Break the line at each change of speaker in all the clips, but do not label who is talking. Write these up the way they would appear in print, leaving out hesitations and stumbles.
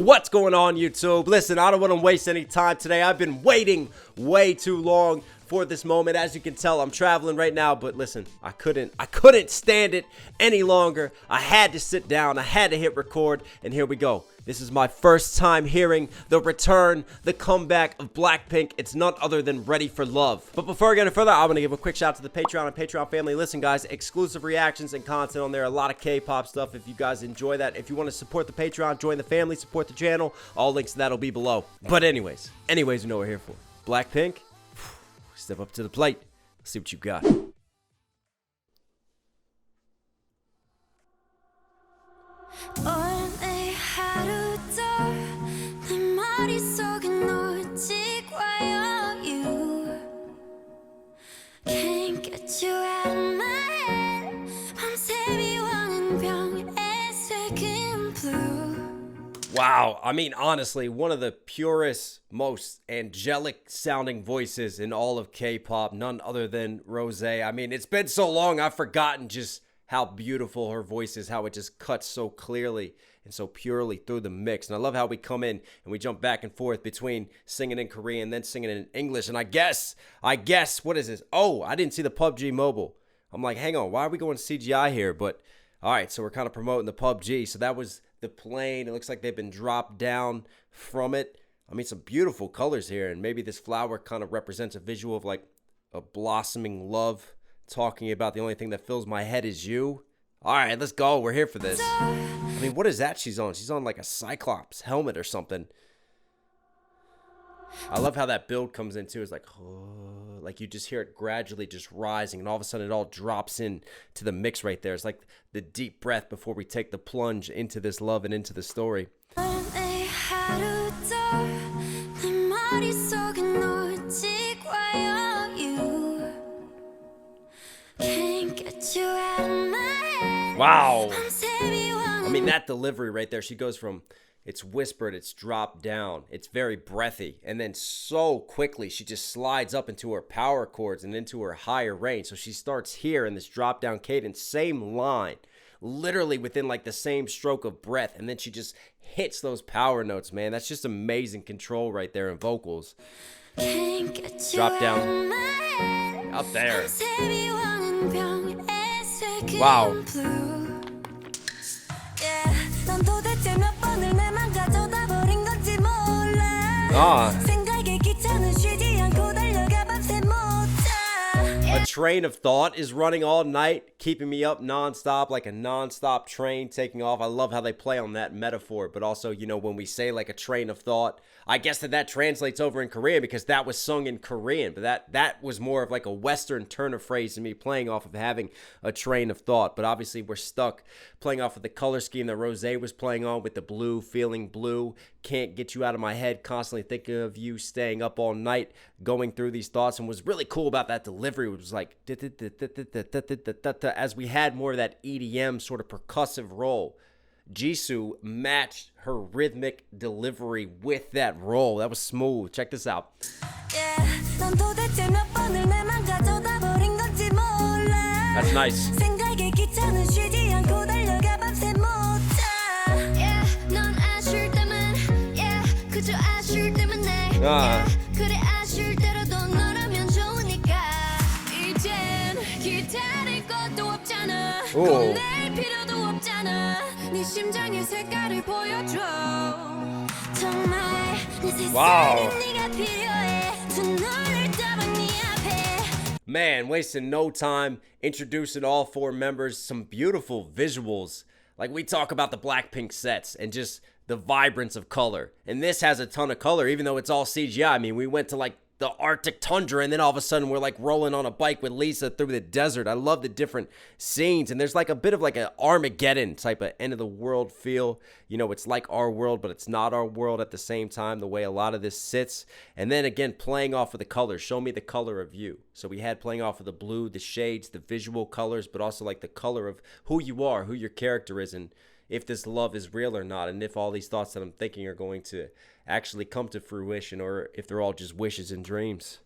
What's going on, YouTube? Listen, I don't want to waste any time today. I've been waiting way too long for this moment. As you can tell, I'm traveling right now, but listen, I couldn't stand it any longer. I had to sit down, I had to hit record, and here we go. This is my first time hearing the return, the comeback of Blackpink. It's none other than Ready for Love. But before I get any further, I want to give a quick shout out to the Patreon and Patreon family. Listen, guys, exclusive reactions and content on there. A lot of K-pop stuff. If you guys enjoy that, if you want to support the Patreon, join the family, support the channel, all links to that will be below. But anyways, you know what we're here for. Blackpink, step up to the plate. Let's see what you got. Wow, I mean, honestly, one of the purest, most angelic sounding voices in all of K-pop, none other than Rose. I mean, it's been so long, I've forgotten just how beautiful her voice is, how it just cuts so clearly and so purely through the mix. And I love how we come in and we jump back and forth between singing in Korean, then singing in English. And I guess, what is this? Oh, I didn't see the PUBG mobile. I'm like, hang on, why are we going CGI here? But, all right, so we're kind of promoting the PUBG. So that was the plane. It looks like they've been dropped down from it. I mean, some beautiful colors here. And maybe this flower kind of represents a visual of like a blossoming love, talking about the only thing that fills my head is you. All right, let's go. We're here for this. I mean, what is that she's on? She's on like a Cyclops helmet or something. I love how that build comes in too. It's like, oh, like you just hear it gradually just rising, and all of a sudden it all drops in to the mix right there. It's like the deep breath before we take the plunge into this love and into the story. Wow. I mean, that delivery right there, she goes from it's whispered, it's dropped down, it's very breathy, and then so quickly she just slides up into her power chords and into her higher range. So she starts here in this drop down cadence, same line, literally within like the same stroke of breath, and then she just hits those power notes, man. That's just amazing control right there in vocals. Drop down up there. Wow. A train of thought is running all night, keeping me up nonstop, like a nonstop train taking off. I love how they play on that metaphor, but also, you know, when we say like a train of thought, I guess that translates over in Korean because that was sung in Korean, but that was more of like a Western turn of phrase to me, playing off of having a train of thought. But obviously we're stuck playing off of the color scheme that Rose was playing on with the blue, feeling blue, can't get you out of my head, constantly thinking of you, staying up all night, going through these thoughts. And what's really cool about that delivery was like, as we had more of that EDM sort of percussive roll, Jisoo matched her rhythmic delivery with that roll. That was smooth. Check this out. That's nice. Ooh. Wow. Man, wasting no time introducing all four members. Some beautiful visuals. Like, we talk about the Blackpink sets and just the vibrance of color. And this has a ton of color, even though it's all CGI. I mean, we went to like the Arctic tundra, and then all of a sudden we're like rolling on a bike with Lisa through the desert. I love the different scenes, and there's like a bit of like an Armageddon type of end of the world feel. You know, it's like our world, but it's not our world at the same time, the way a lot of this sits. And then again, playing off of the colors. Show me the color of you. So we had playing off of the blue, the shades, the visual colors, but also like the color of who you are, who your character is, and if this love is real or not, and if all these thoughts that I'm thinking are going to actually come to fruition, or if they're all just wishes and dreams.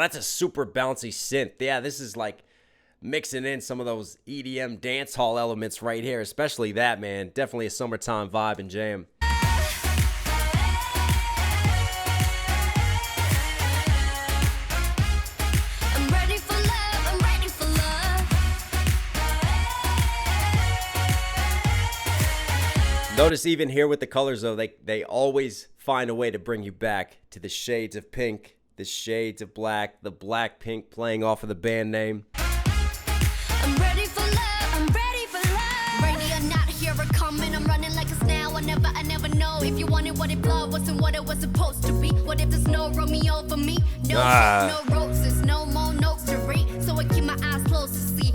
that's a super bouncy synth. Yeah, this is like mixing in some of those EDM dance hall elements right here, especially that, man. Definitely a summertime vibe and jam. Notice even here with the colors, though, they always find a way to bring you back to the shades of pink, the shades of black, the Blackpink playing off of the band name.
I'm ready for love, I'm ready for love. Ready or not, here I come and I'm running like a snail. I never know if you wanted what it blood wasn't what it was supposed to be. What if there's no Romeo for me? No roses, no more notes to read. So I keep my eyes closed to see.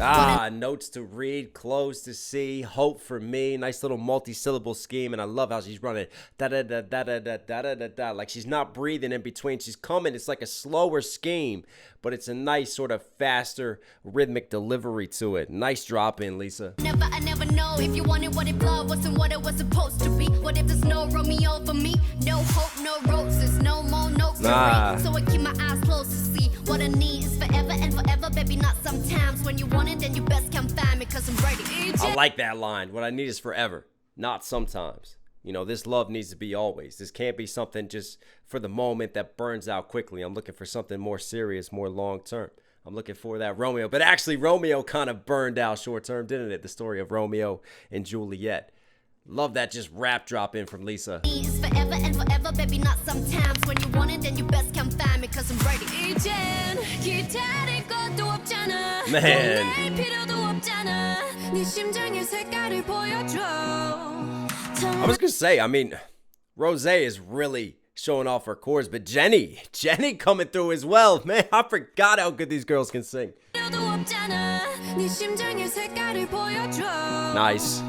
Notes to read, close to see, hope for me. Nice little multi-syllable scheme, and I love how she's running da da da da da da da da da. Like she's not breathing in between. She's coming. It's like a slower scheme, but it's a nice sort of faster rhythmic delivery to it. Nice drop in, Lisa.
I never know if you wanted what it blood wasn't what it was supposed to be. What if there's no Romeo for me? No hope, no roses, no more notes to read. So I keep my eyes closed to see. What I need is forever and forever, baby, not sometimes. When you want it, then you best come find me, cause I'm ready.
I like that line. What I need is forever, not sometimes. You know, this love needs to be always. This can't be something just for the moment that burns out quickly. I'm looking for something more serious, more long-term. I'm looking for that Romeo. But actually, Romeo kind of burned out short-term, didn't it? The story of Romeo and Juliet. Love that just rap drop in from Lisa.
It's forever and forever, baby, not sometimes. When you want it, then you best come find me, cause I'm ready.
Man. I was gonna say, I mean, Rose is really showing off her chords, but Jenny coming through as well. Man, I forgot how good these girls can sing. Nice.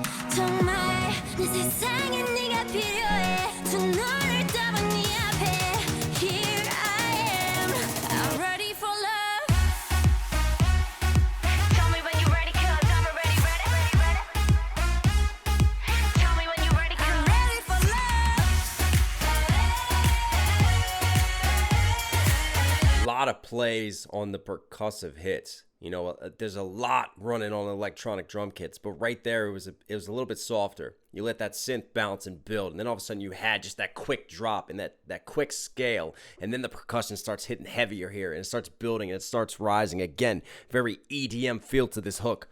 Lot of plays on the percussive hits. You know, there's a lot running on electronic drum kits, but right there it was a little bit softer. You let that synth bounce and build, and then all of a sudden you had just that quick drop and that quick scale, and then the percussion starts hitting heavier here, and it starts building and it starts rising again. Very EDM feel to this hook.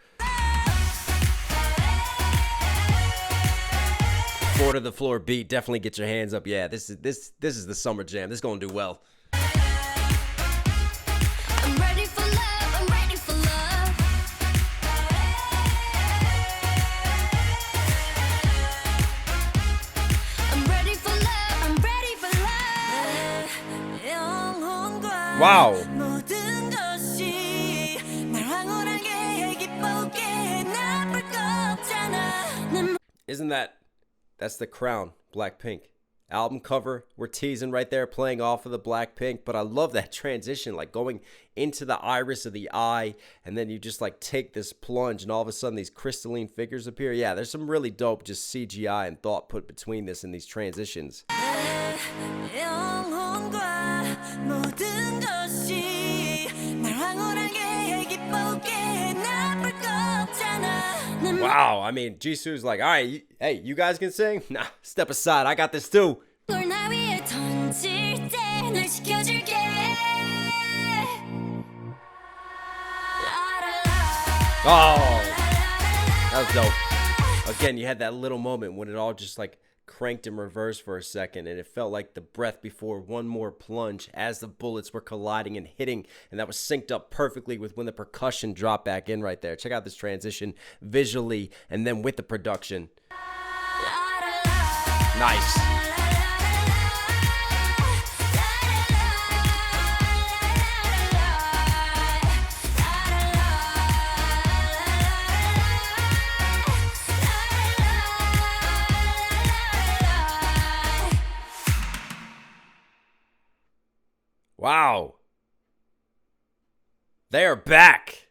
Four to the floor beat, definitely get your hands up. Yeah, this is the summer jam. This is gonna do well. Wow. Isn't that's the crown, Blackpink. Album cover, we're teasing right there, playing off of the Blackpink, but I love that transition, like going into the iris of the eye, and then you just like take this plunge, and all of a sudden these crystalline figures appear. Yeah, there's some really dope just CGI and thought put between this and these transitions. Wow, I mean, Jisoo's like, all right, hey, you guys can sing? Nah, step aside, I got this too. Oh, that was dope. Again, you had that little moment when it all just like cranked in reverse for a second, and it felt like the breath before one more plunge as the bullets were colliding and hitting, and that was synced up perfectly with when the percussion dropped back in right there. Check out this transition visually and then with the production. Nice. Wow. They are back.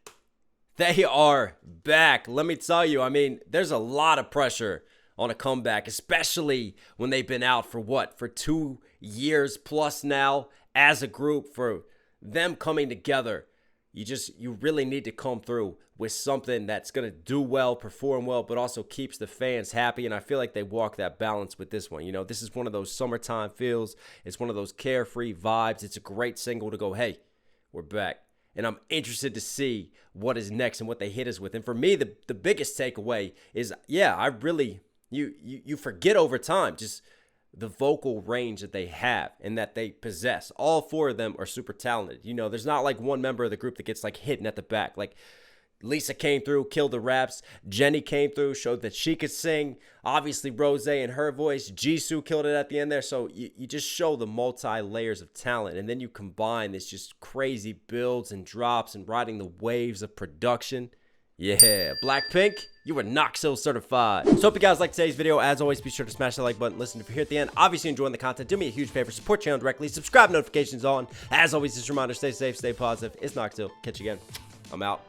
They are back. Let me tell you, I mean, there's a lot of pressure on a comeback, especially when they've been out for what? For 2 years plus now as a group, for them coming together, you really need to come through with something that's going to do well, perform well, but also keeps the fans happy. And I feel like they walk that balance with this one. You know, this is one of those summertime feels. It's one of those carefree vibes. It's a great single to go, hey, we're back. And I'm interested to see what is next and what they hit us with. And for me, the biggest takeaway is, yeah, I really, you forget over time just the vocal range that they have and that they possess. All four of them are super talented. You know, there's not like one member of the group that gets like hidden at the back. Like Lisa came through, killed the raps. Jenny came through, showed that she could sing. Obviously, Rose and her voice. Jisoo killed it at the end there. So you just show the multi-layers of talent. And then you combine this just crazy builds and drops and riding the waves of production. Yeah, Blackpink, you were Knox Hill certified. So hope you guys liked today's video. As always, be sure to smash the like button. Listen if you're here at the end. Obviously enjoying the content. Do me a huge favor. Support channel directly. Subscribe, notifications on. As always, just a reminder, stay safe, stay positive. It's Knox Hill. Catch you again. I'm out.